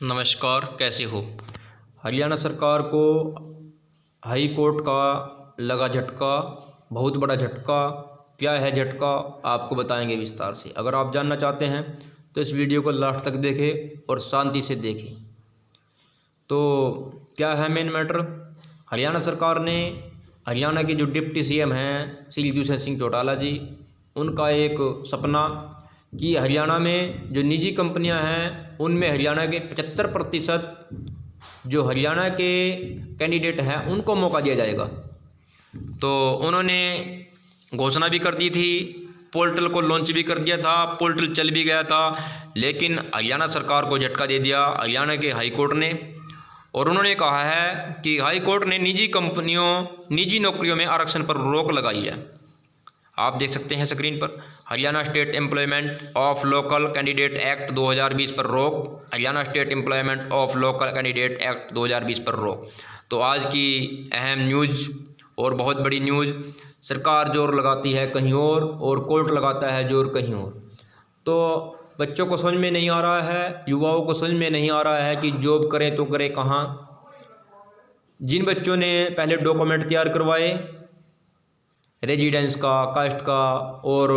नमस्कार, कैसे हो। हरियाणा सरकार को हाई कोर्ट का लगा झटका, बहुत बड़ा झटका। क्या है झटका, आपको बताएंगे विस्तार से। अगर आप जानना चाहते हैं तो इस वीडियो को लास्ट तक देखें और शांति से देखें। तो क्या है मेन मैटर। हरियाणा सरकार ने हरियाणा के जो डिप्टी सीएम हैं श्री दुष्यंत सिंह चौटाला जी, उनका एक सपना कि हरियाणा में जो निजी कंपनियां हैं उनमें हरियाणा के 75% जो हरियाणा के कैंडिडेट हैं उनको मौका दिया जाएगा। तो उन्होंने घोषणा भी कर दी थी, पोर्टल को लॉन्च भी कर दिया था, पोर्टल चल भी गया था। लेकिन हरियाणा सरकार को झटका दे दिया हरियाणा के हाई कोर्ट ने, और उन्होंने कहा है कि हाई कोर्ट ने निजी नौकरियों में आरक्षण पर रोक लगाई है। आप देख सकते हैं स्क्रीन पर, Haryana state employment of local candidate act 2020 पर रोक, Haryana state employment of local candidate act 2020 पर रोक। तो आज की अहम न्यूज़ और बहुत बड़ी न्यूज़, सरकार जोर लगाती है कहीं और कोर्ट लगाता है जोर कहीं और। तो बच्चों को समझ में नहीं आ रहा है, युवाओं को समझ में नहीं आ रहा है कि जॉब करें तो करें कहाँ। जिन बच्चों ने पहले डॉक्यूमेंट तैयार करवाए रेजिडेंस का, कास्ट का, और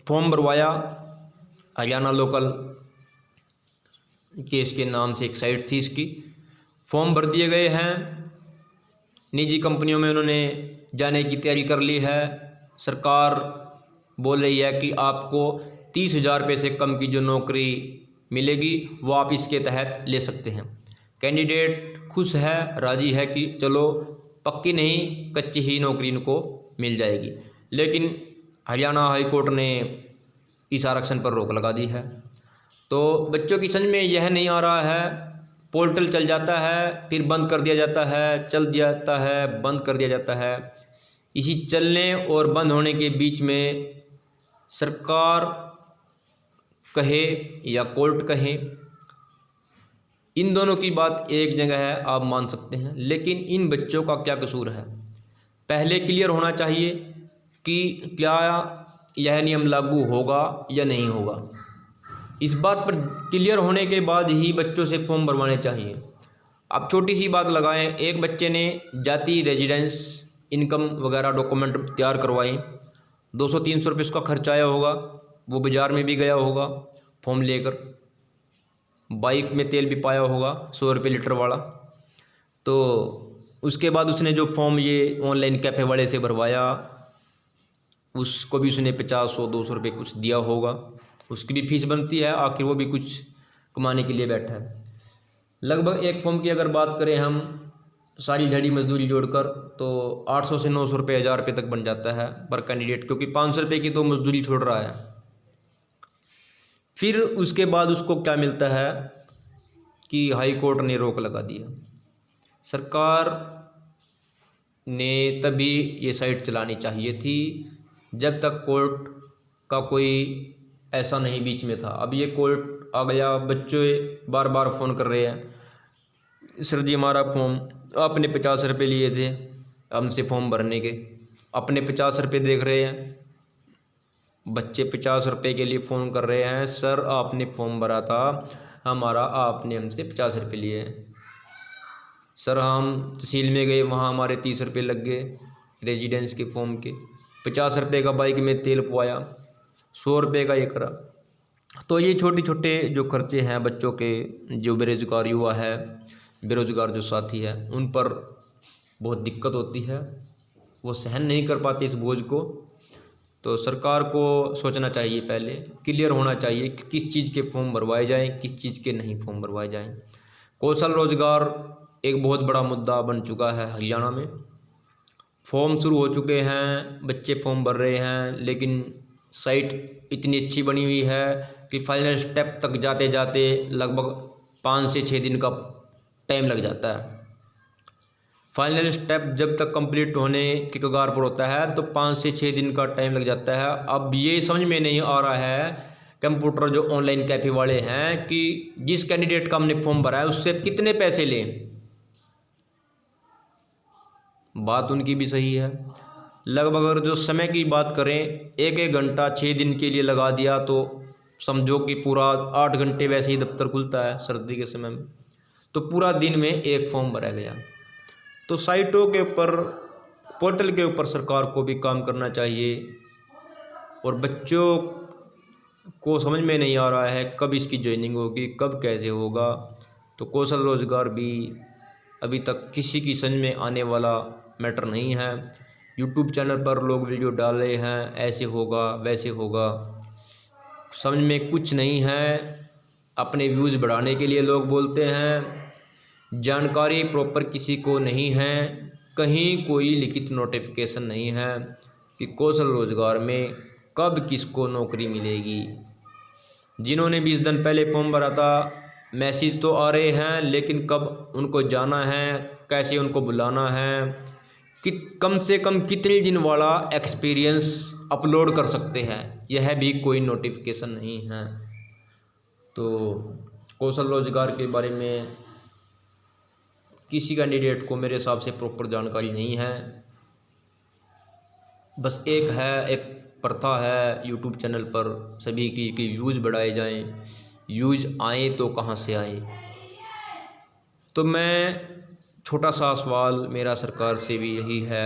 फॉर्म भरवाया, हरियाणा लोकल केस के नाम से एक साइट थी इसकी, फॉर्म भर दिए गए हैं। निजी कंपनियों में उन्होंने जाने की तैयारी कर ली है। सरकार बोल रही है कि आपको 30,000 रुपये से कम की जो नौकरी मिलेगी वो आप इसके तहत ले सकते हैं। कैंडिडेट खुश है, राजी है कि चलो पक्की नहीं कच्ची ही नौकरी इनको मिल जाएगी। लेकिन हरियाणा हाई कोर्ट ने इस आरक्षण पर रोक लगा दी है। तो बच्चों की समझ में यह नहीं आ रहा है, पोर्टल चल जाता है फिर बंद कर दिया जाता है, चल दिया जाता है बंद कर दिया जाता है। इसी चलने और बंद होने के बीच में सरकार कहे या कोर्ट कहे, इन दोनों की बात एक जगह है, आप मान सकते हैं। लेकिन इन बच्चों का क्या कसूर है, पहले क्लियर होना चाहिए कि क्या यह नियम लागू होगा या नहीं होगा। इस बात पर क्लियर होने के बाद ही बच्चों से फॉर्म भरवाने चाहिए। अब छोटी सी बात लगाएं, एक बच्चे ने जाति, रेजिडेंस, इनकम वगैरह डॉक्यूमेंट तैयार करवाए, 200-300 रुपये उसका खर्च आया होगा, वो बाज़ार में भी गया होगा फॉर्म लेकर, बाइक में तेल भी पाया होगा 100 रुपये लीटर वाला। तो उसके बाद उसने जो फॉर्म ये ऑनलाइन कैफ़े वाले से भरवाया, उसको भी उसने 50-100-200 रुपये कुछ दिया होगा, उसकी भी फीस बनती है, आखिर वो भी कुछ कमाने के लिए बैठा है। लगभग एक फॉर्म की अगर बात करें हम सारी दिहाड़ी मजदूरी जोड़कर, तो 800 से 900 रुपये, 1000 रुपये तक बन जाता है पर कैंडिडेट, क्योंकि 500 रुपये की तो मजदूरी छोड़ रहा है। फिर उसके बाद उसको क्या मिलता है कि हाई कोर्ट ने रोक लगा दिया। सरकार ने तभी ये साइट चलानी चाहिए थी जब तक कोर्ट का कोई ऐसा नहीं बीच में था। अब ये कोर्ट आ गया, बच्चे बार बार फ़ोन कर रहे हैं, सर जी हमारा फॉर्म, आपने 50 रुपये लिए थे हमसे फॉर्म भरने के, अपने 50 रुपये देख रहे हैं, बच्चे 50 रुपये के लिए फ़ोन कर रहे हैं, सर आपने फॉर्म भरा था हमारा, आपने हमसे 50 रुपये लिए हैं। सर हम तहसील में गए, वहाँ हमारे 30 रुपये लग गए रेजिडेंस के फॉर्म के, 50 रुपये का बाइक में तेल पवाया, 100 रुपये का ये करा। तो ये छोटे छोटे जो खर्चे हैं बच्चों के, जो बेरोज़गार युवा है, बेरोज़गार जो साथी है, उन पर बहुत दिक्कत होती है, वो सहन नहीं कर पाते इस बोझ को। तो सरकार को सोचना चाहिए, पहले क्लियर होना चाहिए कि किस चीज़ के फॉर्म भरवाए जाएं, किस चीज़ के नहीं फॉर्म भरवाए जाएं। कौशल रोज़गार एक बहुत बड़ा मुद्दा बन चुका है हरियाणा में। फॉर्म शुरू हो चुके हैं, बच्चे फॉर्म भर रहे हैं, लेकिन साइट इतनी अच्छी बनी हुई है कि फाइनल स्टेप तक जाते जाते लगभग 5 से 6 दिन का टाइम लग जाता है। फाइनल स्टेप जब तक कंप्लीट होने की कगार पर होता है तो 5 से 6 दिन का टाइम लग जाता है। अब ये समझ में नहीं आ रहा है कंप्यूटर जो ऑनलाइन कैफ़े वाले हैं कि जिस कैंडिडेट का हमने फॉर्म भरा है उससे कितने पैसे लें। बात उनकी भी सही है। लगभग अगर जो समय की बात करें, 1-1 घंटा 6 दिन के लिए लगा दिया तो समझो कि पूरा 8 घंटे वैसे ही दफ्तर खुलता है सर्दी के समय में, तो पूरा दिन में एक फॉर्म भरा गया। तो साइटों के ऊपर, पोर्टल के ऊपर सरकार को भी काम करना चाहिए। और बच्चों को समझ में नहीं आ रहा है कब इसकी ज्वाइनिंग होगी, कब कैसे होगा। तो कौशल रोज़गार भी अभी तक किसी की समझ में आने वाला मैटर नहीं है। यूट्यूब चैनल पर लोग वीडियो डाल रहे हैं, ऐसे होगा वैसे होगा, समझ में कुछ नहीं है। अपने व्यूज़ बढ़ाने के लिए लोग बोलते हैं, जानकारी प्रॉपर किसी को नहीं है। कहीं कोई लिखित नोटिफिकेशन नहीं है कि कौशल रोज़गार में कब किसको नौकरी मिलेगी। जिन्होंने 20 दिन पहले फॉर्म भरा था, मैसेज तो आ रहे हैं, लेकिन कब उनको जाना है, कैसे उनको बुलाना है, कि कम से कम कितने दिन वाला एक्सपीरियंस अपलोड कर सकते हैं, यह भी कोई नोटिफिकेशन नहीं है। तो कौशल रोज़गार के बारे में किसी कैंडिडेट को मेरे हिसाब से प्रॉपर जानकारी नहीं है। बस एक प्रथा है यूट्यूब चैनल पर सभी की कि व्यूज़ बढ़ाए जाएं, व्यूज़ आए तो कहाँ से आए। तो मैं छोटा सा सवाल मेरा सरकार से भी यही है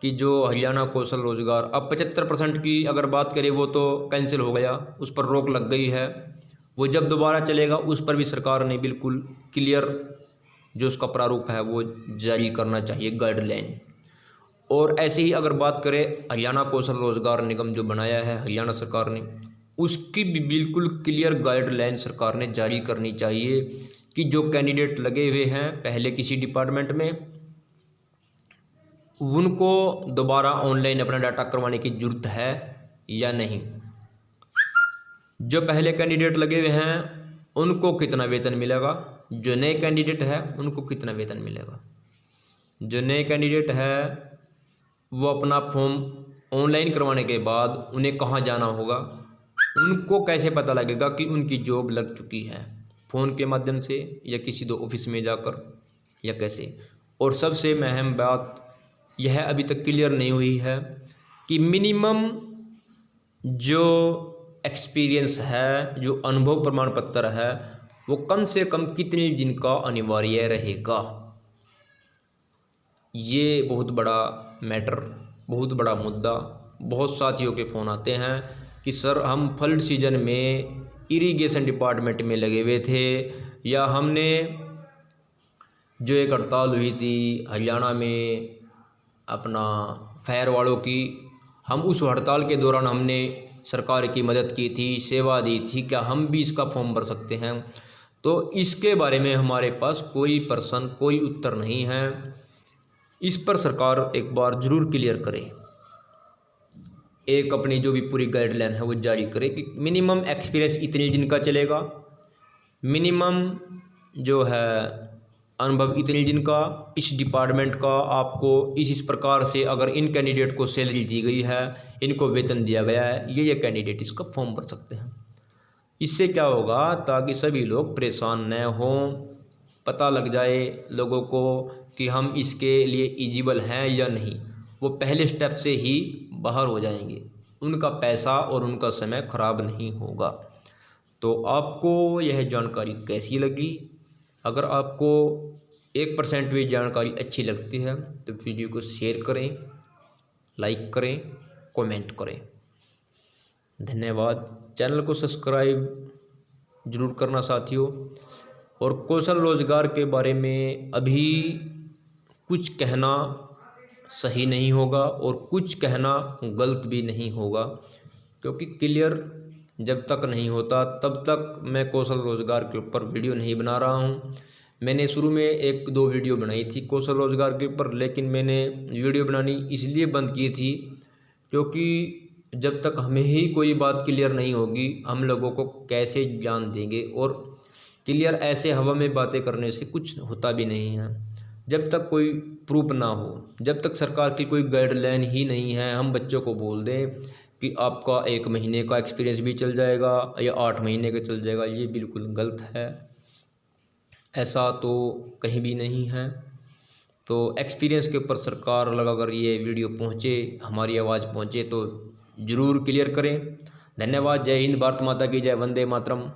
कि जो हरियाणा कौशल रोज़गार अब 75% की अगर बात करें, वो तो कैंसिल हो गया, उस पर रोक लग गई है। वो जब दोबारा चलेगा उस पर भी सरकार ने बिल्कुल क्लियर जो उसका प्रारूप है वो जारी करना चाहिए, गाइडलाइन। और ऐसे ही अगर बात करें हरियाणा कौशल रोज़गार निगम जो बनाया है हरियाणा सरकार ने, उसकी भी बिल्कुल क्लियर गाइडलाइन सरकार ने जारी करनी चाहिए कि जो कैंडिडेट लगे हुए हैं पहले किसी डिपार्टमेंट में, उनको दोबारा ऑनलाइन अपना डाटा करवाने की ज़रूरत है या नहीं। जो पहले कैंडिडेट लगे हुए हैं उनको कितना वेतन मिलेगा, जो नए कैंडिडेट है उनको कितना वेतन मिलेगा। जो नए कैंडिडेट है वो अपना फॉर्म ऑनलाइन करवाने के बाद उन्हें कहाँ जाना होगा, उनको कैसे पता लगेगा कि उनकी जॉब लग चुकी है, फ़ोन के माध्यम से या किसी दो ऑफिस में जाकर या कैसे। और सबसे अहम बात यह अभी तक क्लियर नहीं हुई है कि मिनिमम जो एक्सपीरियंस है, जो अनुभव प्रमाण पत्र है, वो कम से कम कितने दिन का अनिवार्य रहेगा। ये बहुत बड़ा मैटर, बहुत बड़ा मुद्दा। बहुत साथियों के फ़ोन आते हैं कि सर हम फ्लड सीजन में इरिगेशन डिपार्टमेंट में लगे हुए थे, या हमने जो एक हड़ताल हुई थी हरियाणा में अपना फायर वालों की, हम उस हड़ताल के दौरान हमने सरकार की मदद की थी, सेवा दी थी, क्या हम भी इसका फॉर्म भर सकते हैं। तो इसके बारे में हमारे पास कोई प्रश्न, कोई उत्तर नहीं है। इस पर सरकार एक बार ज़रूर क्लियर करे, एक अपनी जो भी पूरी गाइडलाइन है वो जारी करे कि मिनिमम एक्सपीरियंस इतने दिन का चलेगा, मिनिमम जो है अनुभव इतने दिन का, इस डिपार्टमेंट का आपको इस प्रकार से अगर इन कैंडिडेट को सैलरी दी गई है, इनको वेतन दिया गया है, ये कैंडिडेट इसका फॉर्म भर सकते हैं। इससे क्या होगा, ताकि सभी लोग परेशान न हों, पता लग जाए लोगों को कि हम इसके लिए एलिजिबल हैं या नहीं। वो पहले स्टेप से ही बाहर हो जाएंगे, उनका पैसा और उनका समय खराब नहीं होगा। तो आपको यह जानकारी कैसी लगी? अगर आपको 1% भी जानकारी अच्छी लगती है तो वीडियो को शेयर करें, लाइक करें, कमेंट करें। धन्यवाद। चैनल को सब्सक्राइब ज़रूर करना साथियों। और कौशल रोज़गार के बारे में अभी कुछ कहना सही नहीं होगा और कुछ कहना गलत भी नहीं होगा, क्योंकि क्लियर जब तक नहीं होता तब तक मैं कौशल रोज़गार के ऊपर वीडियो नहीं बना रहा हूँ। मैंने शुरू में 1-2 वीडियो बनाई थी कौशल रोज़गार के ऊपर, लेकिन मैंने वीडियो बनानी इसलिए बंद की थी क्योंकि जब तक हमें ही कोई बात क्लियर नहीं होगी, हम लोगों को कैसे ज्ञान देंगे। और क्लियर ऐसे हवा में बातें करने से कुछ होता भी नहीं है। जब तक कोई प्रूफ ना हो, जब तक सरकार की कोई गाइडलाइन ही नहीं है, हम बच्चों को बोल दें कि आपका 1 महीने का एक्सपीरियंस भी चल जाएगा या 8 महीने का चल जाएगा, ये बिल्कुल गलत है। ऐसा तो कहीं भी नहीं है। तो एक्सपीरियंस के ऊपर सरकार लगाकर ये वीडियो पहुँचे, हमारी आवाज़ पहुँचे तो ज़रूर क्लियर करें, धन्यवाद। जय हिंद, भारत माता की जय, वंदे मातरम।